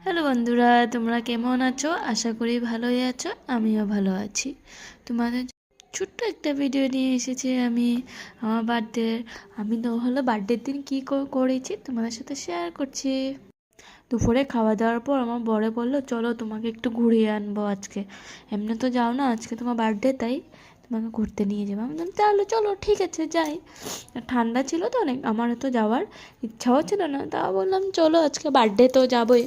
Hello বন্ধুরা, তোমরা কেমন আছো? আশা করি ভালোই আছো। আমিও ভালো আছি। তোমাদের ছোট্ট একটা ভিডিও নিয়ে এসেছি আমি আমার বার্থডে। আমি তো হলো বার্থডের দিন কী করেছি তোমাদের সাথে শেয়ার করছি। দুপুরে খাওয়া দাওয়ার পর আমার বরে বললো, চলো তোমাকে একটু ঘুরিয়ে আনবো আজকে। এমনি তো যাও না, আজকে তোমার বার্থডে, তাই তোমাকে ঘুরতে নিয়ে যাবো। আমি বললাম তাহলে চলো, ঠিক আছে যাই। ঠান্ডা ছিল তো অনেক, আমার তো যাওয়ার ইচ্ছাও ছিল না, তা বললাম চলো আজকে বার্থডে তো যাবোই।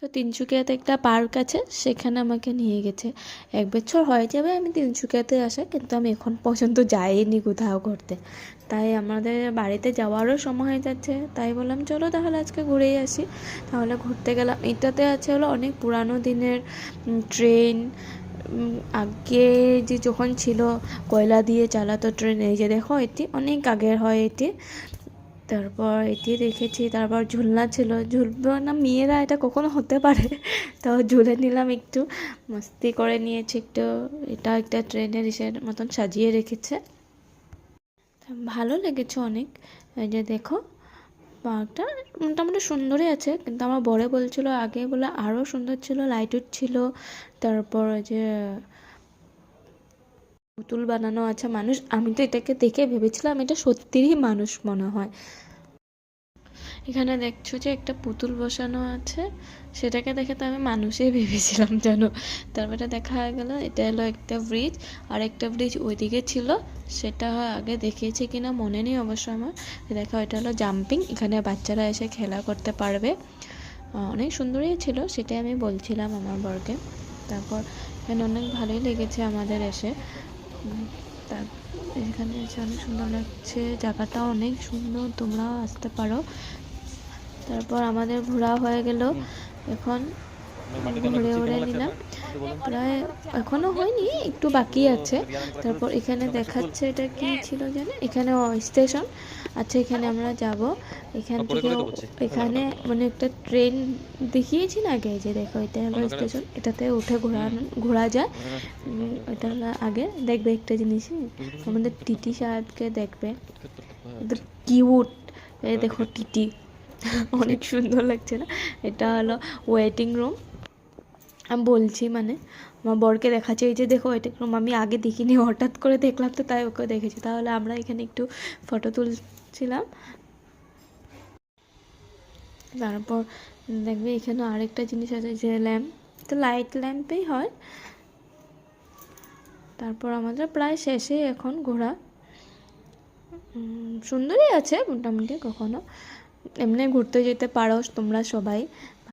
তো তিনসুকিয়াতে একটা পার্ক আছে, সেখানে আমাকে নিয়ে গেছে। 1 বছর হয়ে যাবে আমি তিনসুকিয়াতে আসা, কিন্তু আমি এখন পর্যন্ত যাইনি কোথাও ঘুরতে। তাই আমাদের বাড়িতে যাওয়ারও সময় হয়ে যাচ্ছে, তাই বললাম চলো তাহলে আজকে ঘুরেই আসি। তাহলে ঘুরতে গেলাম। এটাতে আছে হলো অনেক পুরানো দিনের ট্রেন। আগে যে যখন ছিল কয়লা দিয়ে চালাতো ট্রেন, এই যে দেখো এটি অনেক আগের হয় এটি। তারপর এটি দেখেছি, তারপর ঝুলনা ছিল, ঝুলবো না মেয়েরা, এটা কখনো হতে পারে? তো ঝুলে নিলাম, একটু মস্তি করে নিয়েছি একটু। এটা একটা ট্রেনের ইসের মতন সাজিয়ে রেখেছে, ভালো লেগেছে অনেক। এই যে দেখো পার্কটা মোটামুটি সুন্দরই আছে, কিন্তু আমার বরে বলছিল আগে বলে আরও সুন্দর ছিল, লাইট উঠছিল। তারপর ওই যে পুতুল বানানো আছে মানুষ, আমি তো এটাকে দেখে ভেবেছিলাম এটা সত্যিই মানুষ মনে হয়। এখানে দেখছো যে একটা পুতুল বসানো আছে, সেটাকে দেখে তো আমি মানুষই ভেবেছিলাম জানো। তারপরে দেখা গেল এটা হলো একটা ব্রিজ, আর একটা ব্রিজ ওইদিকে ছিল, সেটা আগে দেখিয়েছে কিনা মনে নেই অবশ্য আমার। দেখা এটা হলো জাম্পিং, এখানে বাচ্চারা এসে খেলা করতে পারবে। অনেক সুন্দরই ছিল, সেটাই আমি বলছিলাম আমার বরকে। তারপর এখানে অনেক ভালোই লেগেছে আমাদের এসে। তার এখানে এসে অনেক সুন্দর লাগছে, জায়গাটা অনেক সুন্দর, তোমরাও আসতে পারো। তারপর আমাদের ঘোরা হয়ে গেল, এখন ঘুরে উড়ে নিলাম প্রায়, এখনো হয়নি, একটু বাকি আছে। তারপর এখানে দেখাচ্ছে এটা কি ছিল জানে, এখানে স্টেশন আচ্ছা, এখানে আমরা যাব। এখান থেকে এখানে মানে একটা ট্রেন দেখিয়েছি না আগে, যে দেখো এটা হলো স্টেশন, এটাতে উঠে ঘোরা যায়। এটা হলো আগে দেখবে একটা জিনিস, আমাদের টিটি সাহেবকে দেখবে, কিউট। এই দেখো টিটি, অনেক সুন্দর লাগছে না? এটা হলো ওয়েটিং রুম। আমি বলছি মানে আমার বরকে দেখাচ্ছে, এই যে দেখো ওয়েটিং রুম, আমি আগে দেখিনি, হঠাৎ করে দেখলাম তো তাই ওকে দেখেছি। তাহলে আমরা এখানে একটু ফটো তুলছিলাম। তারপর দেখবে এখানে আরেকটা জিনিস আছে, যে ল্যাম্প, তো লাইট ল্যাম্পেই হয়। তারপর আমাদের প্রায় শেষে এখন ঘোরা। সুন্দরই আছে মোটামুটি, কখনো এমনি ঘুরতে যেতে পারো তোমরা সবাই।